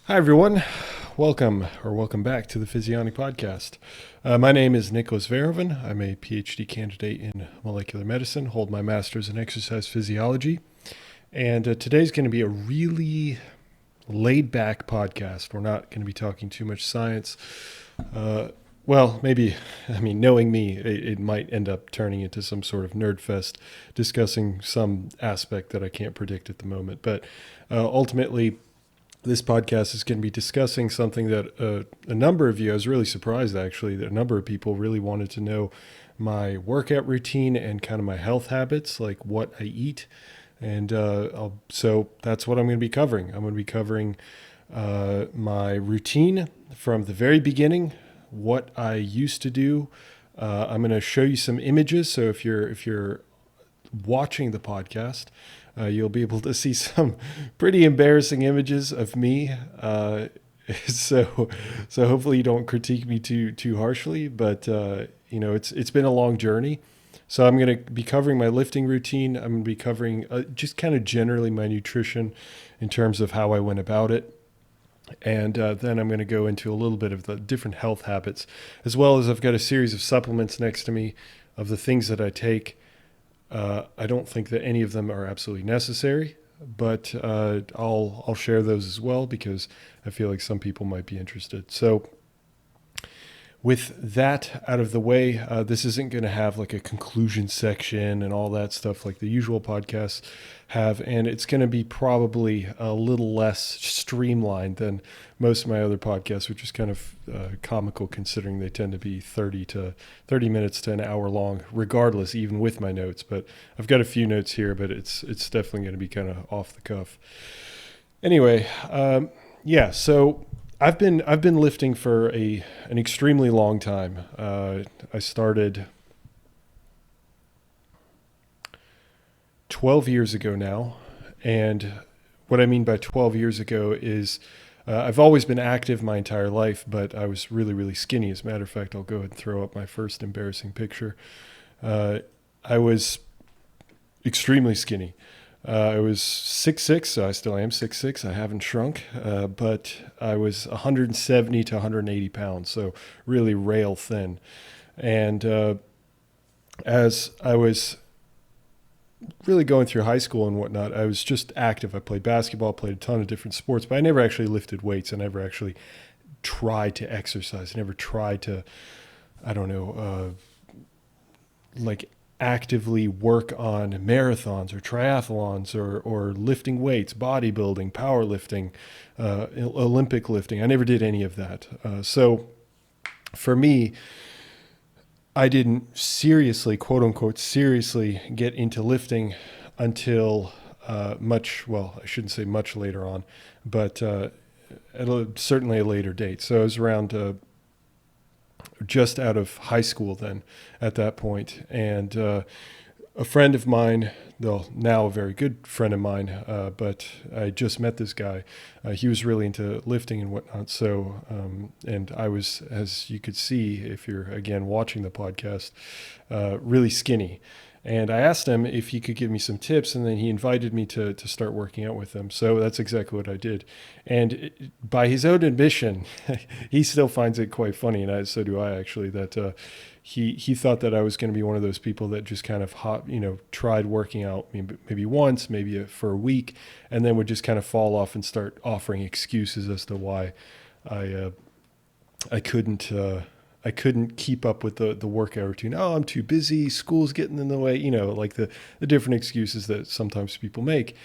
Hi, everyone. Welcome back to the Physionic podcast. My name is Nicholas Verhoeven. I'm a PhD candidate in molecular medicine, hold my master's in exercise physiology. And today's going to be a really laid back podcast. We're not going to be talking too much science. Knowing me, it might end up turning into some sort of nerd fest discussing some aspect that I can't predict at the moment. But ultimately, this podcast is going to be discussing something that a number of you, I was really surprised actually, that a number of people really wanted to know my workout routine and kind of my health habits, like what I eat. And so that's what I'm going to be covering. I'm going to be covering my routine from the very beginning, what I used to do. I'm going to show you some images. So if you're watching the podcast, you'll be able to see some pretty embarrassing images of me. So hopefully you don't critique me too harshly. But it's been a long journey. So I'm going to be covering my lifting routine. I'm going to be covering just kind of generally my nutrition in terms of how I went about it. And then I'm going to go into a little bit of the different health habits, as well as I've got a series of supplements next to me of the things that I take. I don't think that any of them are absolutely necessary, but I'll share those as well because I feel like some people might be interested. So with that out of the way, this isn't going to have like a conclusion section and all that stuff like the usual podcasts have, and it's going to be probably a little less streamlined than most of my other podcasts, which is kind of comical considering they tend to be 30 minutes to an hour long, regardless, even with my notes. But I've got a few notes here, but it's definitely going to be kind of off the cuff. Anyway, so I've been lifting for an extremely long time. I started 12 years ago now, and what I mean by 12 years ago is I've always been active my entire life, but I was really, really skinny. As a matter of fact, I'll go ahead and throw up my first embarrassing picture. I was extremely skinny. I was 6'6", so I still am 6'6". I haven't shrunk, but I was 170 to 180 pounds, so really rail thin. And as I was really going through high school and whatnot, I was just active. I played basketball, played a ton of different sports, but I never actually lifted weights. I never actually tried to exercise. I never tried to, actively work on marathons or triathlons or lifting weights, bodybuilding, powerlifting, Olympic lifting. I never did any of that. So for me, I didn't seriously, quote unquote, seriously get into lifting until I shouldn't say much later on, but certainly a later date. So it was around just out of high school then at that point. And a friend of mine, though now a very good friend of mine, but I just met this guy. He was really into lifting and whatnot. So, and I was, as you could see, if you're again watching the podcast, really skinny. And I asked him if he could give me some tips, and then he invited me to start working out with him. So that's exactly what I did. And by his own admission, he still finds it quite funny, and so do I actually, that he thought that I was going to be one of those people that just kind of tried working out maybe once, maybe for a week, and then would just kind of fall off and start offering excuses as to why I couldn't keep up with the workout routine. Oh, I'm too busy. School's getting in the way. Like the different excuses that sometimes people make.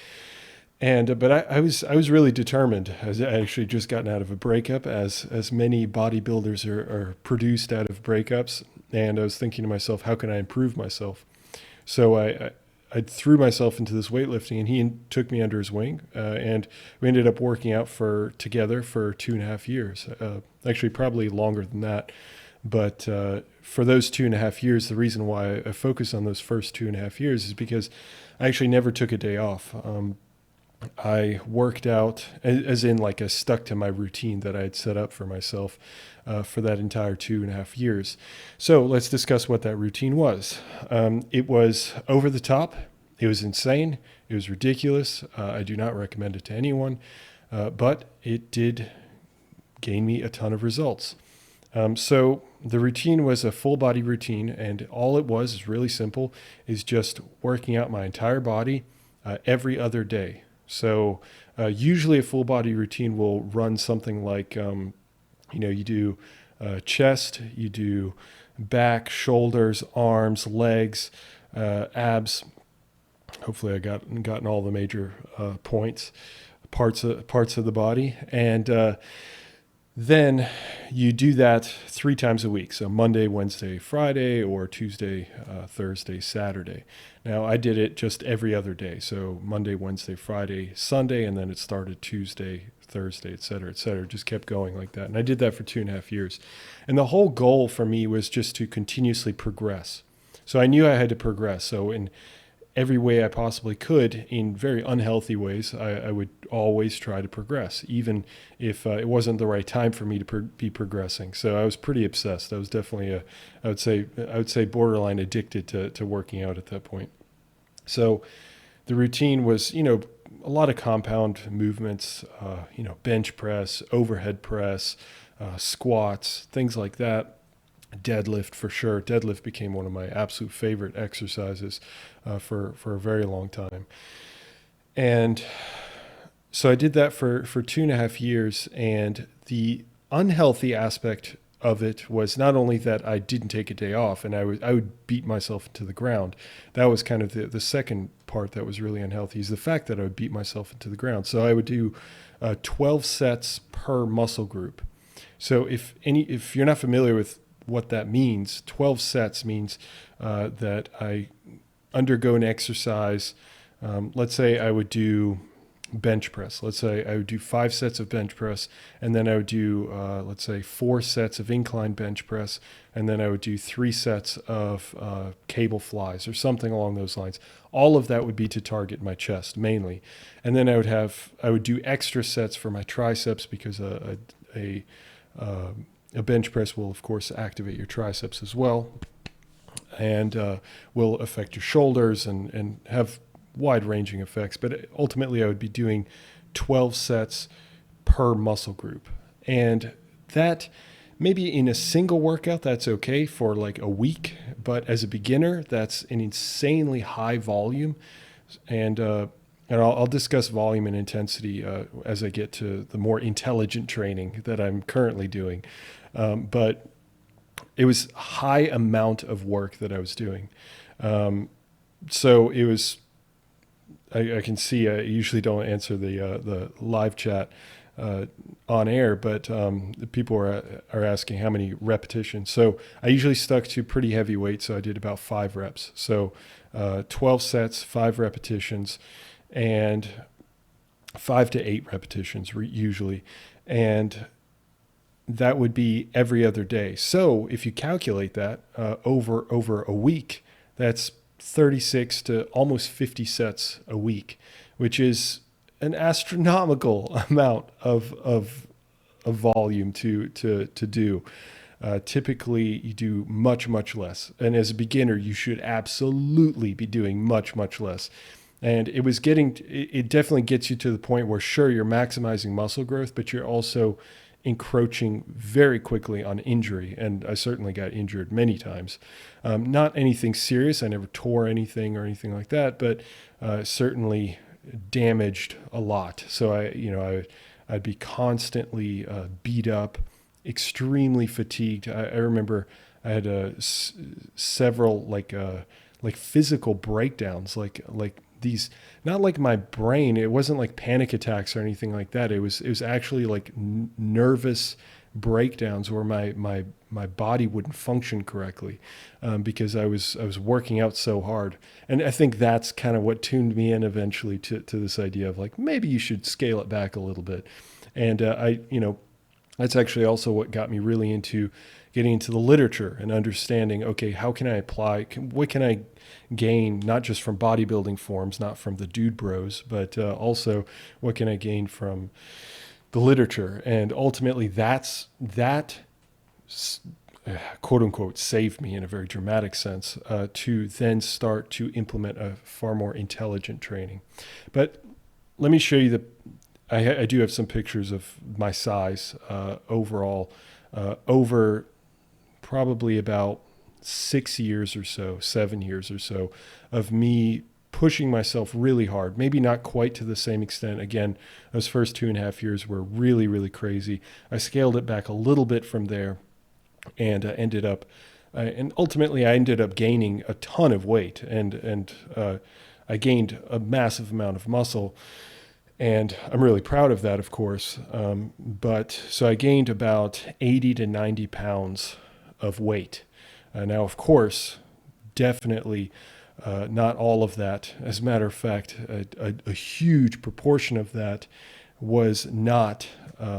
And but I was really determined. I actually just gotten out of a breakup, as many bodybuilders are produced out of breakups. And I was thinking to myself, how can I improve myself? So I threw myself into this weightlifting, and he took me under his wing, and we ended up working out together for 2.5 years. Actually, probably longer than that. But for those 2.5 years, the reason why I focus on those first 2.5 years is because I actually never took a day off. I worked out, as in like I stuck to my routine that I had set up for myself for that entire 2.5 years. So let's discuss what that routine was. It was over the top. It was insane. It was ridiculous. I do not recommend it to anyone. but it did gain me a ton of results. So the routine was a full body routine, and all it was is really simple, is just working out my entire body every other day. So usually a full body routine will run something like, you do chest, you do back, shoulders, arms, legs, abs. Hopefully I gotten all the major parts of the body. And then you do that 3 times a week. So Monday, Wednesday, Friday, or Tuesday, Thursday, Saturday. Now I did it just every other day. So Monday, Wednesday, Friday, Sunday, and then it started Tuesday, Thursday, et cetera, et cetera. Just kept going like that. And I did that for 2.5 years. And the whole goal for me was just to continuously progress. So I knew I had to progress. So in every way I possibly could, in very unhealthy ways, I would always try to progress, even if it wasn't the right time for me to be progressing. So I was pretty obsessed. I was definitely I would say borderline addicted to working out at that point. So the routine was, a lot of compound movements, bench press, overhead press, squats, things like that. Deadlift for sure. Deadlift became one of my absolute favorite exercises for a very long time. And so I did that for 2.5 years. And the unhealthy aspect of it was not only that I didn't take a day off and I would beat myself into the ground. That was kind of the second part that was really unhealthy, is the fact that I would beat myself into the ground. So I would do 12 sets per muscle group. So if you're not familiar with what that means, 12 sets means that I undergo an exercise. Let's say I would do bench press. Let's say I would do 5 sets of bench press, and then I would do, let's say, 4 sets of incline bench press, and then I would do 3 sets of cable flies or something along those lines. All of that would be to target my chest mainly. And then I would do extra sets for my triceps, because a bench press will, of course, activate your triceps as well, and will affect your shoulders and have wide-ranging effects. But ultimately, I would be doing 12 sets per muscle group. And that, maybe in a single workout, that's okay for like a week. But as a beginner, that's an insanely high volume. And I'll discuss volume and intensity as I get to the more intelligent training that I'm currently doing. But it was a high amount of work that I was doing. So it was, I can see, I usually don't answer the live chat on air, but people are asking how many repetitions. So I usually stuck to pretty heavy weight. So I did about 5 reps. So 12 sets, 5 repetitions, and 5 to 8 repetitions usually. And that would be every other day. So if you calculate that over a week, that's 36 to almost 50 sets a week, which is an astronomical amount of volume to do. Typically, you do much, much less. And as a beginner, you should absolutely be doing much, much less. And it definitely gets you to the point where, sure, you're maximizing muscle growth, but you're also encroaching very quickly on injury. And I certainly got injured many times. Not anything serious. I never tore anything or anything like that, but certainly damaged a lot. So I'd be constantly beat up, extremely fatigued. I remember I had several like physical breakdowns, like these, not like my brain. It wasn't like panic attacks or anything like that. It was actually like nervous breakdowns where my body wouldn't function correctly because I was working out so hard. And I think that's kind of what tuned me in eventually to this idea of like, maybe you should scale it back a little bit. And that's actually also what got me really into getting into the literature and understanding, okay, how can I apply, what can I gain, not just from bodybuilding forums, not from the dude bros, but also what can I gain from the literature. And ultimately that quote unquote saved me in a very dramatic sense to then start to implement a far more intelligent training. But let me show you I do have some pictures of my size overall over probably about 6 years or so, 7 years or so of me pushing myself really hard, maybe not quite to the same extent. Again, those first 2.5 years were really, really crazy. I scaled it back a little bit from there and and ultimately I ended up gaining a ton of weight and I gained a massive amount of muscle. And I'm really proud of that, of course. But so I gained about 80 to 90 pounds of weight. Now, of course, definitely not all of that. As a matter of fact, a huge proportion of that was not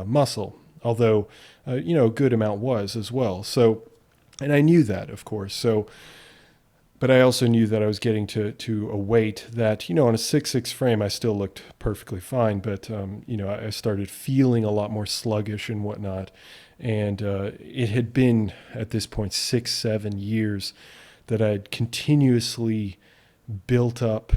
muscle, although, a good amount was as well. So, and I knew that, of course. So, but I also knew that I was getting to a weight that, on a 6'6" frame, I still looked perfectly fine. But, I started feeling a lot more sluggish and whatnot. And it had been at this point 6-7 years that I had continuously built up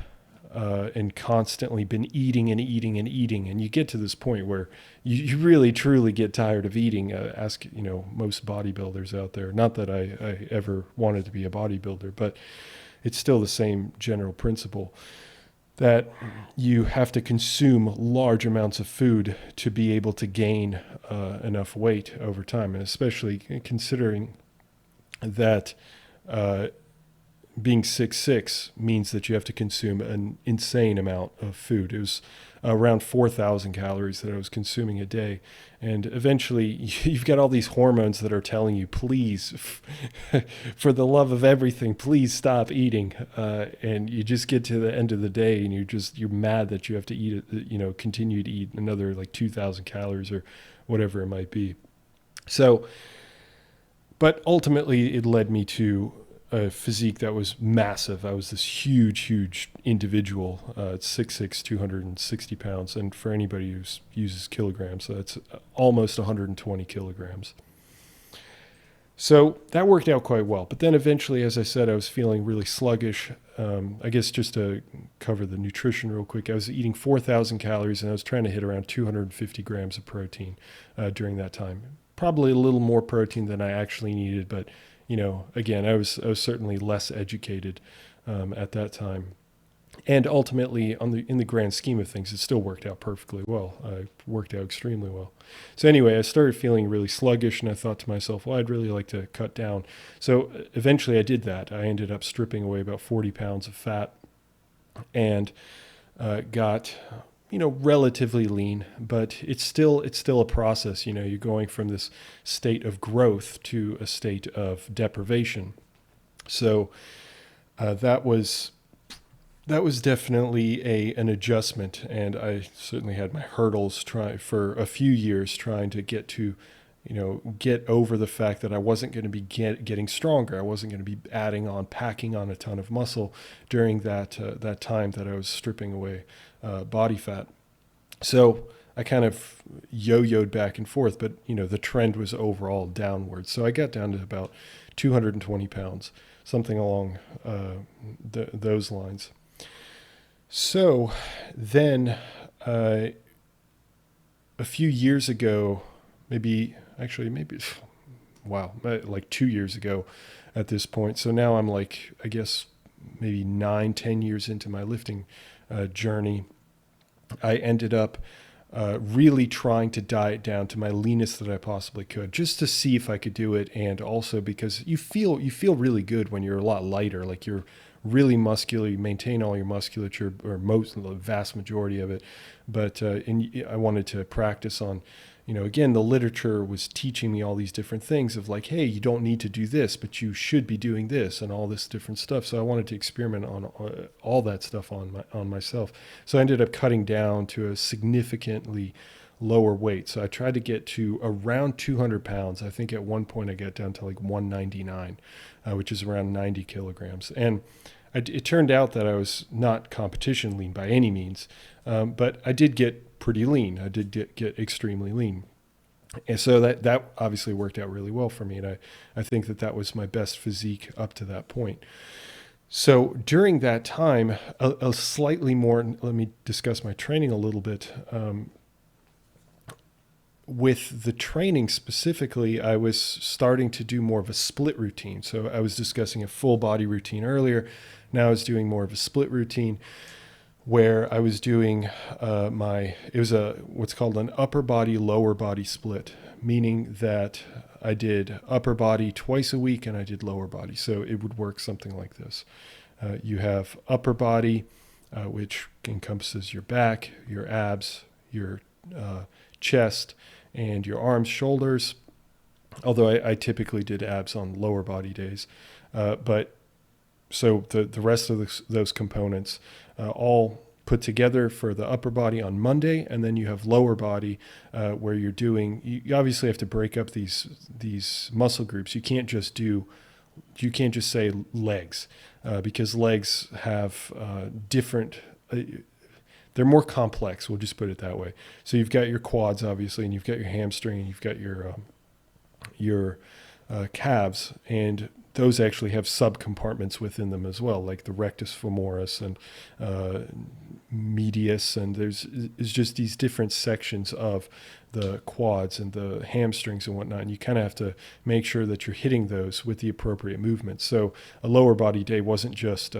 and constantly been eating and eating and eating. And you get to this point where you really, truly get tired of eating. Ask, most bodybuilders out there. Not that I ever wanted to be a bodybuilder, but it's still the same general principle that you have to consume large amounts of food to be able to gain enough weight over time. And especially considering that being 6'6" means that you have to consume an insane amount of food. It was around 4,000 calories that I was consuming a day. And eventually you've got all these hormones that are telling you, please, for the love of everything, please stop eating. And you just get to the end of the day and you're mad that you have to eat it, continue to eat another like 2,000 calories or whatever it might be. So, but ultimately it led me to a physique that was massive. I was this huge individual. It's 6'6", 260 pounds. And for anybody who uses kilograms, that's almost 120 kilograms. So that worked out quite well. But then eventually, as I said, I was feeling really sluggish. I guess just to cover the nutrition real quick, I was eating 4,000 calories and I was trying to hit around 250 grams of protein during that time. Probably a little more protein than I actually needed, but again, I was certainly less educated at that time, and ultimately, in the grand scheme of things, it still worked out perfectly well. It worked out extremely well. So anyway, I started feeling really sluggish, and I thought to myself, well, I'd really like to cut down. So eventually, I did that. I ended up stripping away about 40 pounds of fat, and got relatively lean, but it's still a process. You're going from this state of growth to a state of deprivation. So that was definitely an adjustment, and I certainly had my hurdles for a few years trying to get to get over the fact that I wasn't going to be getting stronger. I wasn't going to be packing on a ton of muscle during that time that I was stripping away body fat. So I kind of yo-yoed back and forth, but the trend was overall downward. So I got down to about 220 pounds, something along those lines. So then a few years ago, maybe like 2 years ago at this point. So now I'm like, I guess maybe 9-10 years into my lifting journey. I ended up really trying to diet down to my leanest that I possibly could, just to see if I could do it. And also because you feel really good when you're a lot lighter, like you're really muscular, you maintain all your musculature, or the vast majority of it. But I wanted to practice on, again, the literature was teaching me all these different things of like, hey, you don't need to do this, but you should be doing this and all this different stuff. So I wanted to experiment on all that stuff on myself. So I ended up cutting down to a significantly lower weight. So I tried to get to around 200 pounds. I think at one point I got down to like 199, which is around 90 kilograms. And it turned out that I was not competition lean by any means, but I did get pretty lean. I did get extremely lean. And so that obviously worked out really well for me. And I think that was my best physique up to that point. So during that time, a slightly more, let me discuss my training a little bit. with the training specifically, I was starting to do more of a split routine. So I was discussing a full body routine earlier. Now I was doing more of a split routine where I was doing it was what's called an upper body, lower body split, meaning that I did upper body twice a week and I did lower body. So it would work something like this. You have upper body, which encompasses your back, your abs, your chest, and your arms, shoulders. Although I typically did abs on lower body days. But so the rest of those components all put together for the upper body on Monday, and then you have lower body where you're doing. You obviously have to break up these muscle groups. You can't just say legs because legs have different. They're more complex. We'll just put it that way. So you've got your quads obviously, and you've got your hamstring, and you've got your calves, and those actually have subcompartments within them as well, like the rectus femoris and medius, and there's just these different sections of the quads and the hamstrings and whatnot, and you kind of have to make sure that you're hitting those with the appropriate movements. So a lower body day wasn't just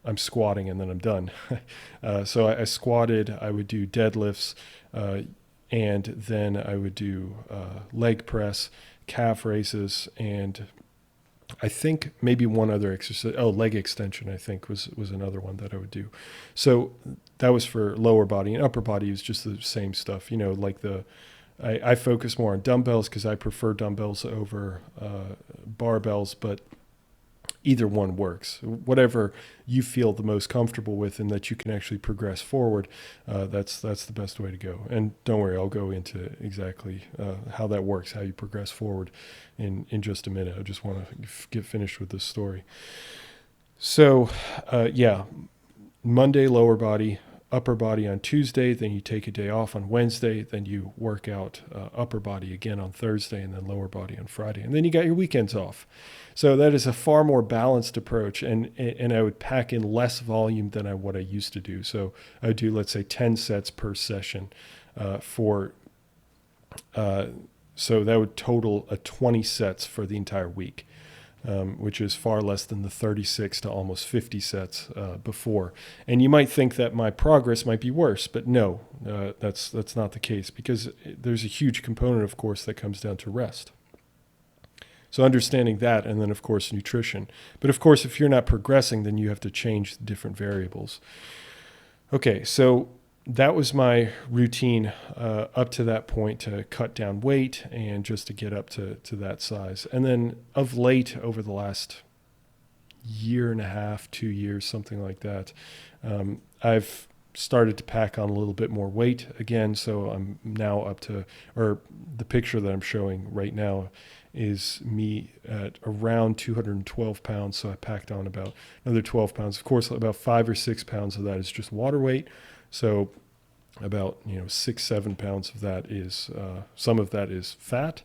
I'm squatting and then I'm done. So I squatted, I would do deadlifts, and then I would do leg press, calf raises, and I think maybe one other exercise. Oh, leg extension, I think was another one that I would do. So that was for lower body, and upper body is just the same stuff. Like I focus more on dumbbells because I prefer dumbbells over barbells, but either one works. Whatever you feel the most comfortable with and that you can actually progress forward, that's the best way to go. And don't worry, I'll go into exactly how that works, how you progress forward in just a minute. I just want to get finished with this story. So, Monday, lower body, upper body on Tuesday, then you take a day off on Wednesday, then you work out upper body again on Thursday, and then lower body on Friday. And then you got your weekends off. So that is a far more balanced approach, and I would pack in less volume than what I used to do. So I would do, let's say, 10 sets per session so that would total 20 sets for the entire week. Which is far less than the 36 to almost 50 sets before. And you might think that my progress might be worse, but no, that's not the case, because there's a huge component, of course, that comes down to rest. So understanding that, and then, of course, nutrition. But, of course, if you're not progressing, then you have to change different variables. Okay, so that was my routine up to that point to cut down weight and just to get up to that size. And then of late, over the last year and a half, 2 years, something like that, I've started to pack on a little bit more weight again. So I'm now up to, or the picture that I'm showing right now is me at around 212 pounds. So I packed on about another 12 pounds. Of course, about 5 or 6 pounds of that is just water weight. So about 6-7 pounds of that is some of that is fat,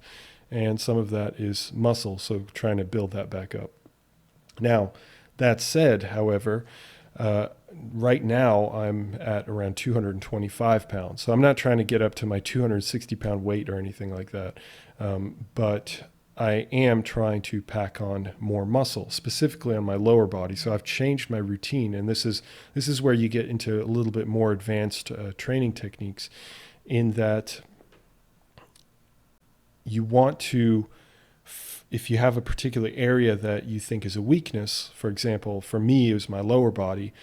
and some of that is muscle. So trying to build that back up. Now, that said, however, right now I'm at around 225 pounds. So I'm not trying to get up to my 260 pound weight or anything like that, but I am trying to pack on more muscle, specifically on my lower body. So I've changed my routine, and this is where you get into a little bit more advanced training techniques, in that you want to, if you have a particular area that you think is a weakness, for example, for me, it was my lower body.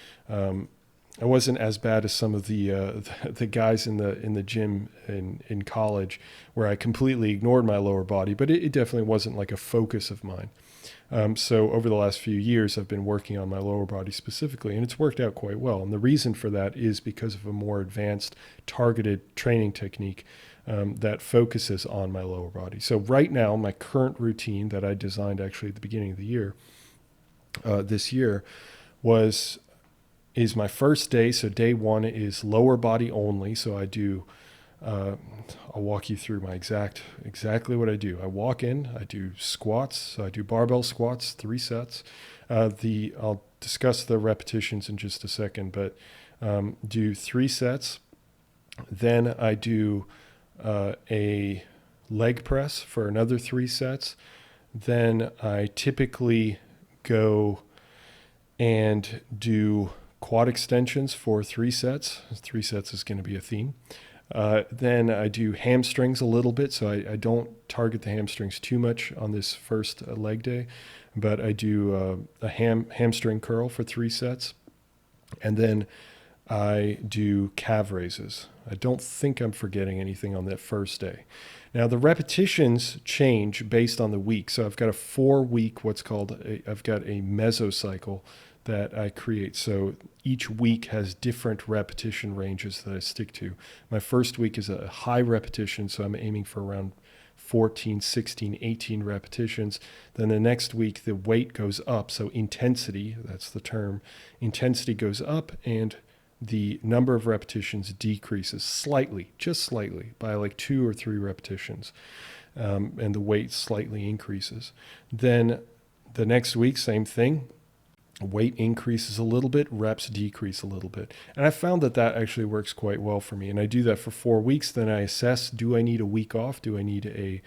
I wasn't as bad as some of the guys in the gym in college, where I completely ignored my lower body, but it definitely wasn't like a focus of mine. So over the last few years, I've been working on my lower body specifically, and it's worked out quite well. And the reason for that is because of a more advanced, targeted training technique that focuses on my lower body. So right now, my current routine that I designed actually at the beginning of the year, this year, is my first day. So day one is lower body only. So I do, I'll walk you through exactly what I do. I walk in, I do squats. So I do barbell squats, 3 sets. I'll discuss the repetitions in just a second, but do 3 sets. Then I do a leg press for another 3 sets. Then I typically go and do quad extensions for 3 sets. 3 sets is going to be a theme. Then I do hamstrings a little bit, so I don't target the hamstrings too much on this first leg day, but I do a hamstring curl for 3 sets. And then I do calf raises. I don't think I'm forgetting anything on that first day. Now, the repetitions change based on the week. So I've got a 4-week, I've got a mesocycle that I create. So each week has different repetition ranges that I stick to. My first week is a high repetition, so I'm aiming for around 14, 16, 18 repetitions. Then the next week, the weight goes up. So intensity, that's the term, intensity goes up, and the number of repetitions decreases slightly, just slightly, by like 2 or 3 repetitions. And the weight slightly increases. Then the next week, same thing. Weight increases a little bit, reps decrease a little bit. And I found that actually works quite well for me. And I do that for 4 weeks. Then I assess, do I need a week off? Do I need a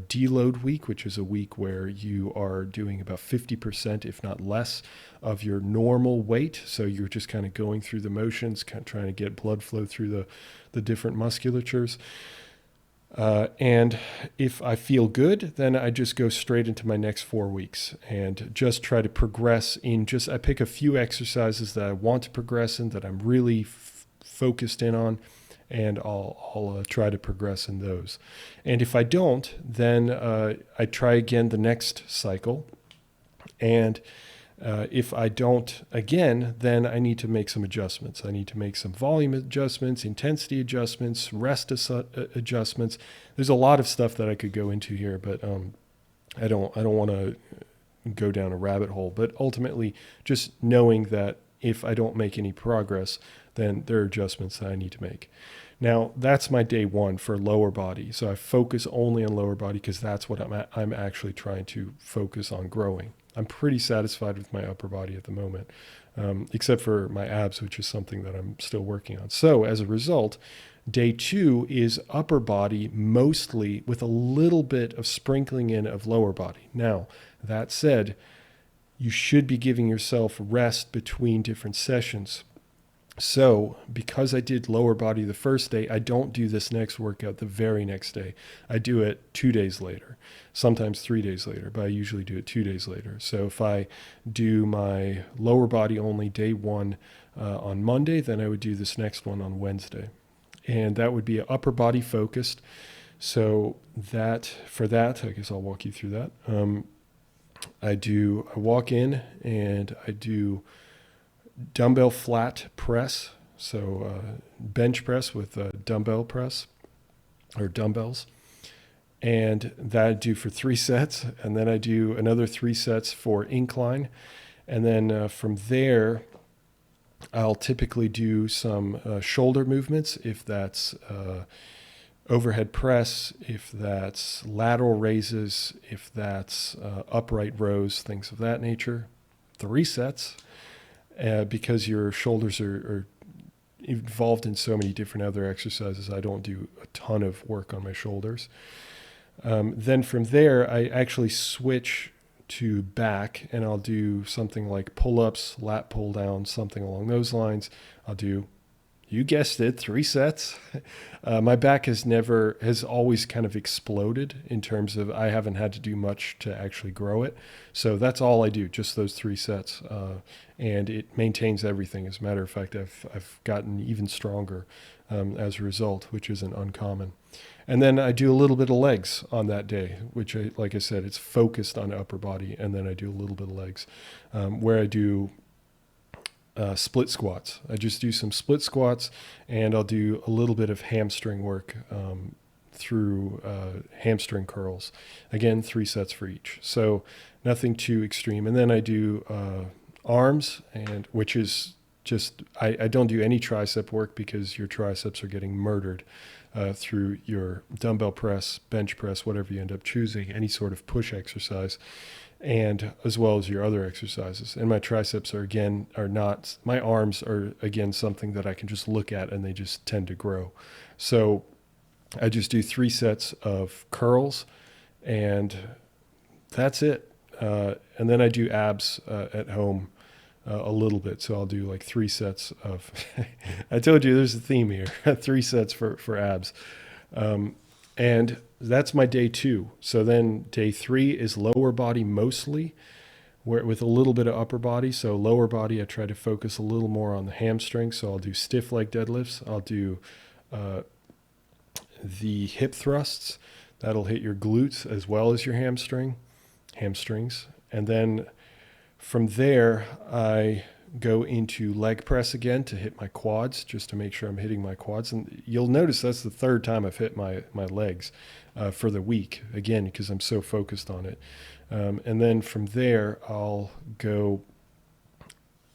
deload week, which is a week where you are doing about 50%, if not less, of your normal weight. So you're just kind of going through the motions, kind of trying to get blood flow through the different musculatures. And if I feel good, then I just go straight into my next 4 weeks and just try to progress I pick a few exercises that I want to progress in, that I'm really focused in on, and I'll try to progress in those. And if I don't, then I try again the next cycle. And if I don't again, then I need to make some adjustments. I need to make some volume adjustments, intensity adjustments, rest adjustments. There's a lot of stuff that I could go into here, but I don't want to go down a rabbit hole. But ultimately, just knowing that if I don't make any progress, then there are adjustments that I need to make. Now, that's my day 1 for lower body. So I focus only on lower body because that's what I'm actually trying to focus on growing. I'm pretty satisfied with my upper body at the moment, except for my abs, which is something that I'm still working on. So as a result, day 2 is upper body mostly, with a little bit of sprinkling in of lower body. Now, that said, you should be giving yourself rest between different sessions. So because I did lower body the first day, I don't do this next workout the very next day. I do it 2 days later, sometimes 3 days later, but I usually do it 2 days later. So if I do my lower body only day 1 on Monday, then I would do this next one on Wednesday. And that would be upper body focused. So I guess I'll walk you through that. I walk in and I do dumbbell flat press, so bench press with dumbbell press or dumbbells, and that I do for 3 sets, and then I do another 3 sets for incline, and then from there I'll typically do some shoulder movements, if that's overhead press, if that's lateral raises, if that's upright rows, things of that nature. 3 sets. Because your shoulders are involved in so many different other exercises, I don't do a ton of work on my shoulders. Then from there, I actually switch to back, and I'll do something like pull-ups, lat pull-down, something along those lines. I'll do, you guessed it, 3 sets. My back has always kind of exploded in terms of I haven't had to do much to actually grow it. So that's all I do, just those 3 sets. And it maintains everything. As a matter of fact, I've gotten even stronger as a result, which isn't uncommon. And then I do a little bit of legs on that day, which, like I said, it's focused on upper body. And then I do a little bit of legs, where I do split squats. I just do some split squats, and I'll do a little bit of hamstring work through hamstring curls. Again, 3 sets for each. So nothing too extreme. And then I do arms, and which is just, I don't do any tricep work because your triceps are getting murdered through your dumbbell press, bench press, whatever you end up choosing, any sort of push exercise, and as well as your other exercises. And my triceps my arms are again something that I can just look at and they just tend to grow. So I just do 3 sets of curls, and that's it. And then I do abs at home a little bit. So I'll do like 3 sets of, I told you there's a theme here, 3 sets for abs. And that's my day 2. So then day 3 is lower body mostly, where with a little bit of upper body. So lower body, I try to focus a little more on the hamstring. So I'll do stiff leg deadlifts. I'll do the hip thrusts. That'll hit your glutes as well as your hamstrings. And then from there, I go into leg press again to hit my quads, just to make sure I'm hitting my quads. And you'll notice that's the 3rd time I've hit my legs for the week, again, because I'm so focused on it. And then from there, I'll go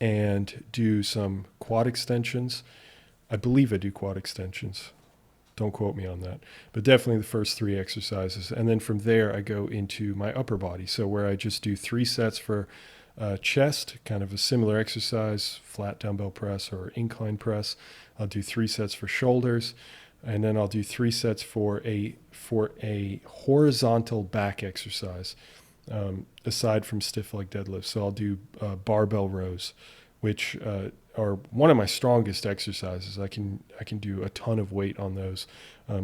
and do some quad extensions. I believe I do quad extensions. Don't quote me on that, but definitely the first 3 exercises. And then from there, I go into my upper body. So where I just do 3 sets for chest, kind of a similar exercise, flat dumbbell press or incline press. I'll do 3 sets for shoulders, and then I'll do 3 sets for a horizontal back exercise, aside from stiff leg deadlifts. So I'll do barbell rows, which are one of my strongest exercises. I can do a ton of weight on those.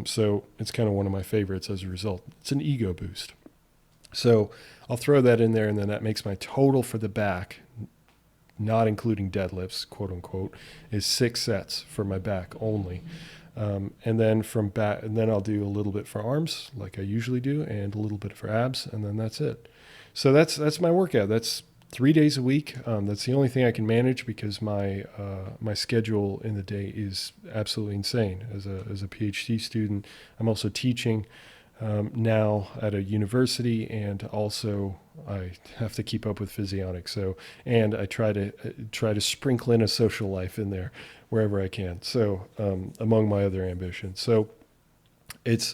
So it's kind of one of my favorites as a result. It's an ego boost. So I'll throw that in there, and then that makes my total for the back, not including deadlifts, quote unquote, is 6 sets for my back only. And then from back, and then I'll do a little bit for arms like I usually do, and a little bit for abs, and then that's it. So that's my workout. That's 3 days a week. That's the only thing I can manage because my schedule in the day is absolutely insane. As a PhD student, I'm also teaching now at a university, and also I have to keep up with Physionic. So, and I try to sprinkle in a social life in there wherever I can. So, among my other ambitions. So that's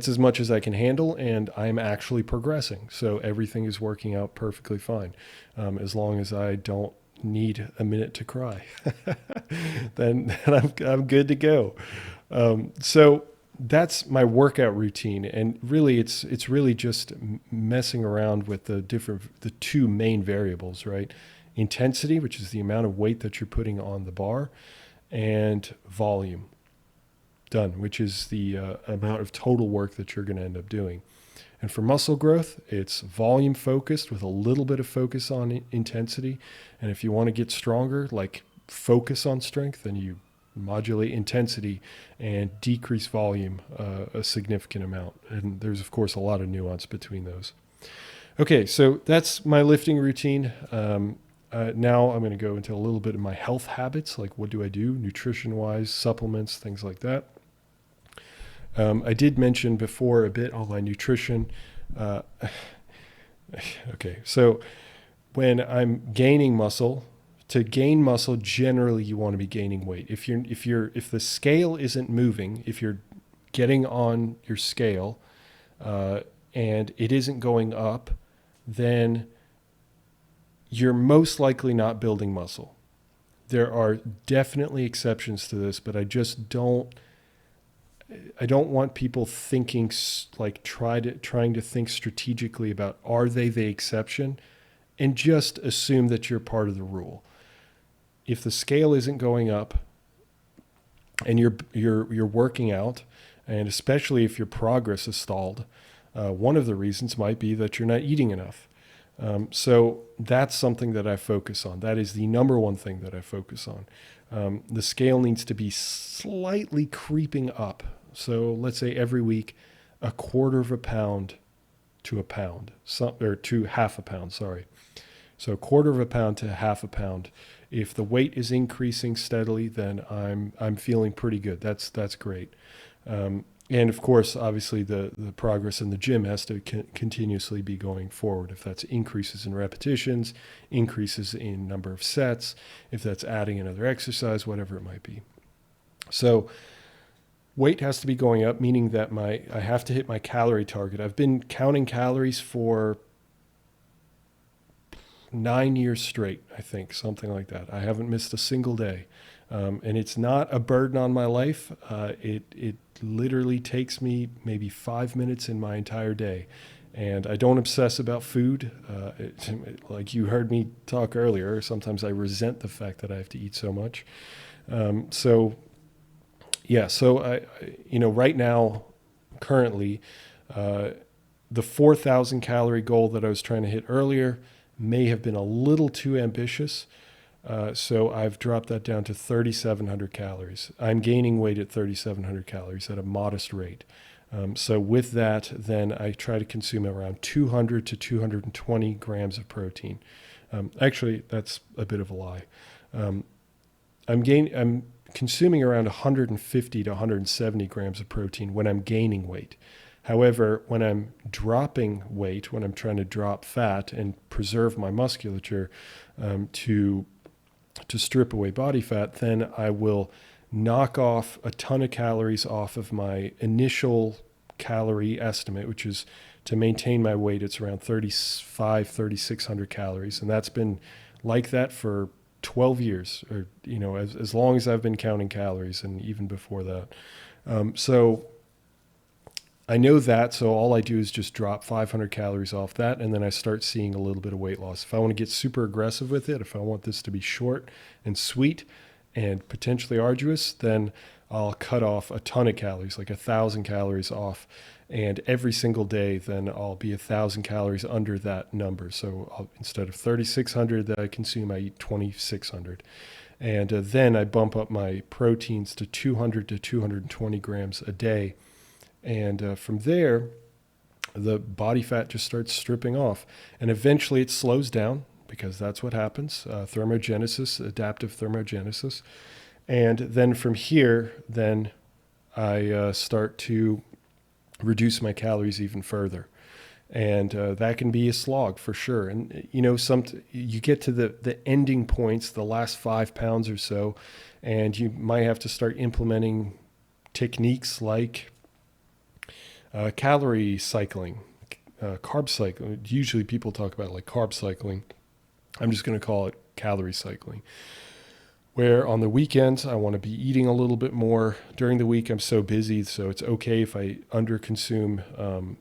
as much as I can handle, and I'm actually progressing. So everything is working out perfectly fine. As long as I don't need a minute to cry, then I'm good to go. So that's my workout routine, and really it's really just messing around with the 2 main variables, right? Intensity, which is the amount of weight that you're putting on the bar, and volume, done, which is the amount of total work that you're going to end up doing. And for muscle growth, it's volume focused with a little bit of focus on intensity. And if you want to get stronger, like focus on strength, then you modulate intensity and decrease volume a significant amount. And there's, of course, a lot of nuance between those. Okay, so that's my lifting routine. Now I'm going to go into a little bit of my health habits, like what do I do nutrition-wise, supplements, things like that. I did mention before a bit on my nutrition. Okay, so when I'm gaining muscle, to gain muscle, generally you want to be gaining weight. If the scale isn't moving, if you're getting on your scale and it isn't going up, then you're most likely not building muscle. There are definitely exceptions to this, but I don't want people thinking like trying to think strategically about, are they the exception, and just assume that you're part of the rule. If the scale isn't going up and you're working out, and especially if your progress is stalled, one of the reasons might be that you're not eating enough. So that's something that I focus on. That is the number one thing that I focus on. The scale needs to be slightly creeping up. So let's say every week, 1/4 pound to a pound, or to 1/2 pound, sorry. So 1/4 pound to 1/2 pound. If the weight is increasing steadily, then I'm feeling pretty good. That's great. And of course, obviously the progress in the gym has to continuously be going forward. If that's increases in repetitions, increases in number of sets, if that's adding another exercise, whatever it might be. So weight has to be going up, meaning that I have to hit my calorie target. I've been counting calories for 9 years straight, I think, something like that. I haven't missed a single day. And it's not a burden on my life. It literally takes me maybe 5 minutes in my entire day. And I don't obsess about food. Like you heard me talk earlier, sometimes I resent the fact that I have to eat so much. So right now, currently, the 4,000 calorie goal that I was trying to hit earlier may have been a little too ambitious. So I've dropped that down to 3,700 calories. I'm gaining weight at 3,700 calories at a modest rate. So with that, then I try to consume around 200 to 220 grams of protein. Actually, that's a bit of a lie. I'm consuming around 150 to 170 grams of protein when I'm gaining weight. However, when I'm dropping weight, when I'm trying to drop fat and preserve my musculature to strip away body fat, then I will knock off a ton of calories off of my initial calorie estimate, which is to maintain my weight. It's around 3,600 calories. And that's been like that for 12 years, or, as long as I've been counting calories, and even before that. So I know that, so all I do is just drop 500 calories off that, and then I start seeing a little bit of weight loss. If I want to get super aggressive with it, if I want this to be short and sweet and potentially arduous, then I'll cut off a ton of calories, like 1,000 calories off. And every single day, then I'll be 1,000 calories under that number. So instead of 3,600 that I consume, I eat 2,600. And then I bump up my proteins to 200 to 220 grams a day. And from there, the body fat just starts stripping off. And eventually it slows down, because that's what happens, thermogenesis, adaptive thermogenesis. And then from here, then I start to reduce my calories even further. And that can be a slog for sure. And, you get to the ending points, the last 5 pounds or so, and you might have to start implementing techniques like calorie cycling, carb cycling. Usually people talk about like carb cycling. I'm just going to call it calorie cycling, where on the weekends I want to be eating a little bit more. During the week I'm so busy, so it's okay if I underconsume.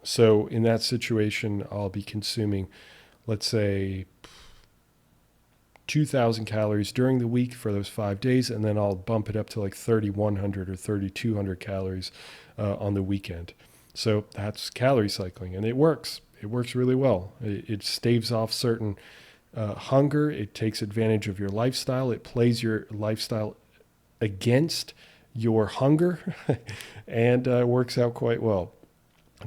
So in that situation, I'll be consuming, let's say, 2,000 calories during the week for those 5 days, and then I'll bump it up to like 3,100 or 3,200 calories on the weekend. So that's calorie cycling, and it works. It works really well. It staves off certain hunger. It takes advantage of your lifestyle. It plays your lifestyle against your hunger and works out quite well.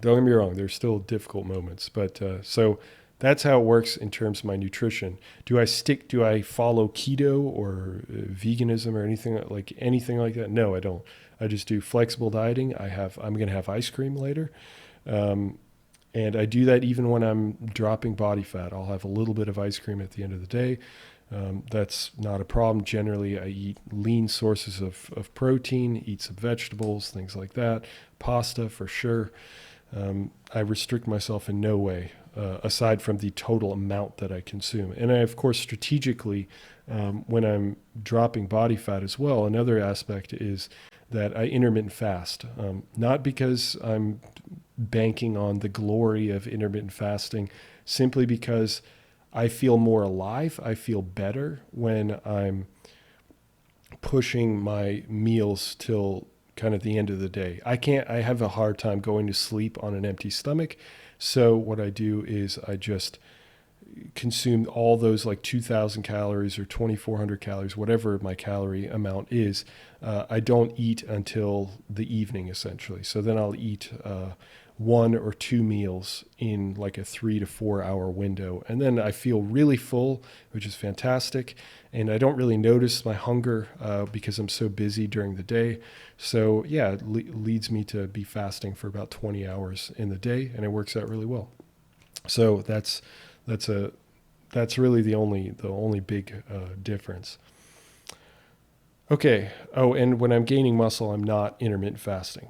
Don't get me wrong, there's still difficult moments, but so that's how it works in terms of my nutrition. Do I follow keto or veganism or anything like that? No, I don't. I just do flexible dieting. I'm going to have ice cream later. And I do that even when I'm dropping body fat. I'll have a little bit of ice cream at the end of the day. That's not a problem. Generally, I eat lean sources of protein, eat some vegetables, things like that. Pasta for sure. I restrict myself in no way, aside from the total amount that I consume. And I, of course, strategically, when I'm dropping body fat as well, another aspect is that I intermittent fast. Not because I'm banking on the glory of intermittent fasting, simply because I feel more alive. I feel better when I'm pushing my meals till kind of the end of the day. I have a hard time going to sleep on an empty stomach. So what I do is I just consume all those like 2,000 calories or 2,400 calories, whatever my calorie amount is. I don't eat until the evening, essentially. So then I'll eat 1 or 2 meals in like a 3 to 4 hour window. And then I feel really full, which is fantastic. And I don't really notice my hunger because I'm so busy during the day. So yeah, it leads me to be fasting for about 20 hours in the day, and it works out really well. So that's really the only big difference. Okay. Oh, and when I'm gaining muscle, I'm not intermittent fasting.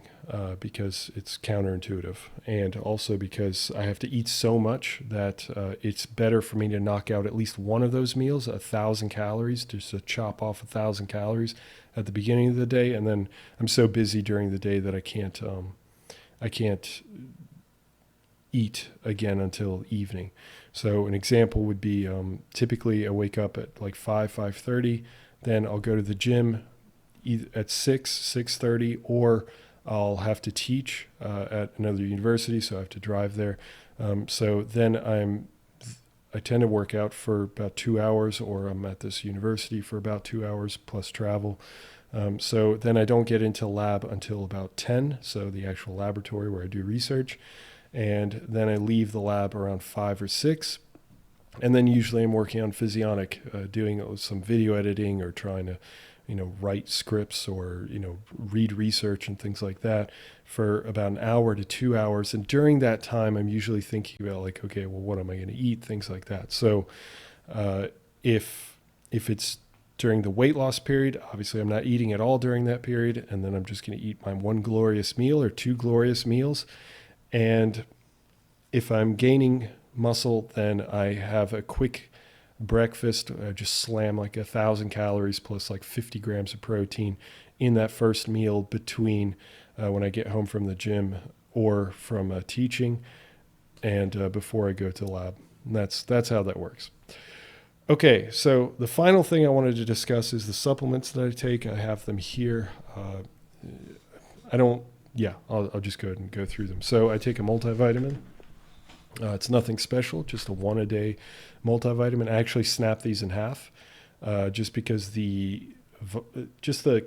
because it's counterintuitive, and also because I have to eat so much that it's better for me to knock out at least one of those meals, 1,000 calories, just to chop off 1,000 calories at the beginning of the day, and then I'm so busy during the day that I can't eat again until evening. So an example would be typically I wake up at like 5:30, then I'll go to the gym either at 6:30, or I'll have to teach at another university, so I have to drive there. So then I tend to work out for about 2 hours, or I'm at this university for about 2 hours plus travel. So then I don't get into lab until about 10, so the actual laboratory where I do research. And then I leave the lab around 5 or 6. And then usually I'm working on Physionic, doing some video editing or trying to, write scripts or, read research and things like that for about an hour to 2 hours. And during that time, I'm usually thinking about like, okay, well, what am I going to eat? Things like that. So if it's during the weight loss period, obviously I'm not eating at all during that period. And then I'm just going to eat my one glorious meal or two glorious meals. And if I'm gaining muscle, then I have a quick breakfast. I just slam like 1,000 calories plus like 50 grams of protein in that first meal between when I get home from the gym or from teaching and before I go to the lab. And that's how that works. Okay, so the final thing I wanted to discuss is the supplements that I take. I have them here. I'll just go ahead and go through them. So I take a multivitamin. It's nothing special, just a one a day multivitamin. I actually snap these in half, just because the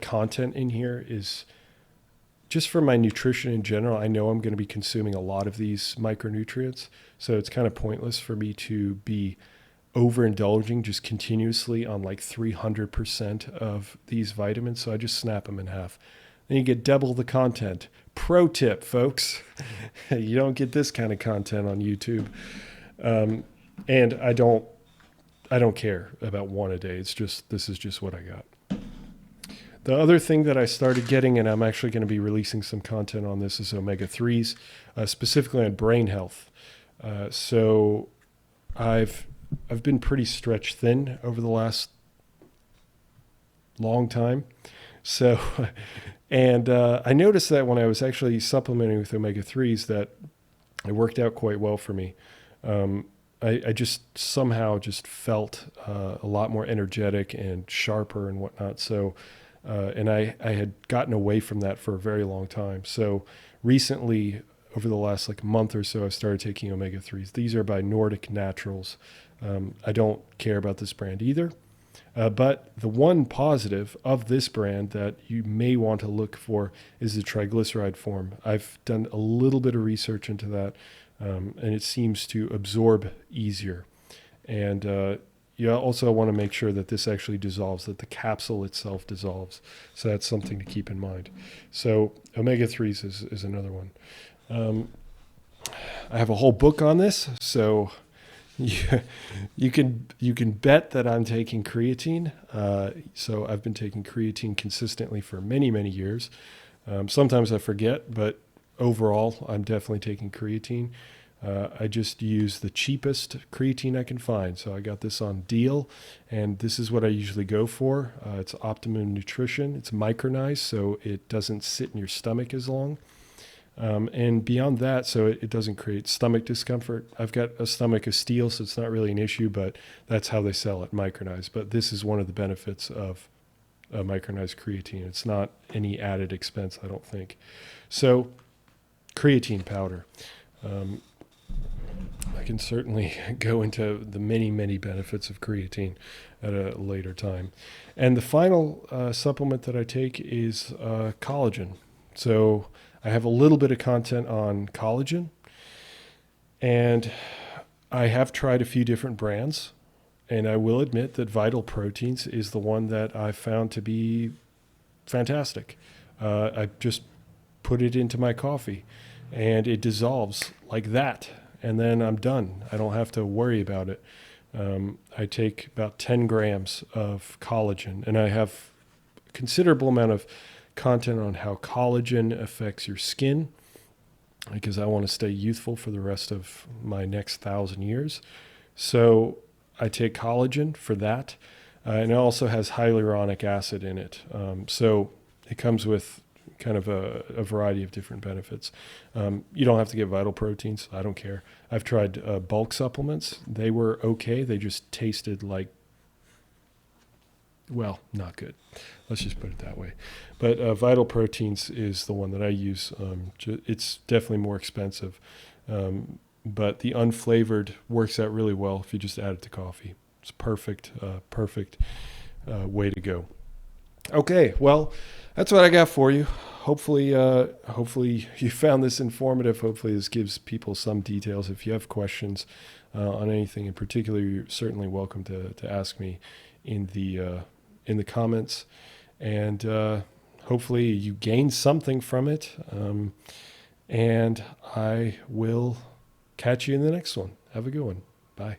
content in here is just for my nutrition in general. I know I'm going to be consuming a lot of these micronutrients, so it's kind of pointless for me to be overindulging just continuously on like 300% of these vitamins. So I just snap them in half. Then you get double the content. Pro tip, folks. You don't get this kind of content on YouTube. And I don't care about one a day. This is just what I got. The other thing that I started getting, and I'm actually going to be releasing some content on this, is omega-3s, specifically on brain health. So I've been pretty stretched thin over the last long time. So, and I noticed that when I was actually supplementing with omega-3s that it worked out quite well for me. I just somehow just felt a lot more energetic and sharper and whatnot. So, and I had gotten away from that for a very long time. So recently, over the last like month or so, I started taking omega-3s. These are by Nordic Naturals. I don't care about this brand either. But the one positive of this brand that you may want to look for is the triglyceride form. I've done a little bit of research into that, and it seems to absorb easier. And you also want to make sure that this actually dissolves, that the capsule itself dissolves. So that's something to keep in mind. So omega-3s is another one. I have a whole book on this, so you can bet that I'm taking creatine. So I've been taking creatine consistently for many, many years. Sometimes I forget, but overall, I'm definitely taking creatine. I just use the cheapest creatine I can find. So I got this on deal, and this is what I usually go for. It's Optimum Nutrition. It's micronized, so it doesn't sit in your stomach as long. And beyond that, so it doesn't create stomach discomfort. I've got a stomach of steel, so it's not really an issue, but that's how they sell it, micronized. But this is one of the benefits of micronized creatine. It's not any added expense, I don't think. So creatine powder. I can certainly go into the many, many benefits of creatine at a later time. And the final supplement that I take is collagen. So I have a little bit of content on collagen, and I have tried a few different brands, and I will admit that Vital Proteins is the one that I found to be fantastic. I just put it into my coffee, and it dissolves like that, and then I'm done. I don't have to worry about it. I take about 10 grams of collagen, and I have a considerable amount of content on how collagen affects your skin, because I want to stay youthful for the rest of my next 1,000 years. So I take collagen for that. And it also has hyaluronic acid in it. So it comes with kind of a variety of different benefits. You don't have to get vital proteins. I don't care. I've tried bulk supplements. They were okay. They just tasted like, well, not good. Let's just put it that way. But vital proteins is the one that I use. It's definitely more expensive. But the unflavored works out really well if you just add it to coffee. It's perfect way to go. Okay, well, that's what I got for you. Hopefully you found this informative. Hopefully this gives people some details. If you have questions on anything in particular, you're certainly welcome to ask me in the comments. And hopefully you gain something from it. And I will catch you in the next one. Have a good one. Bye.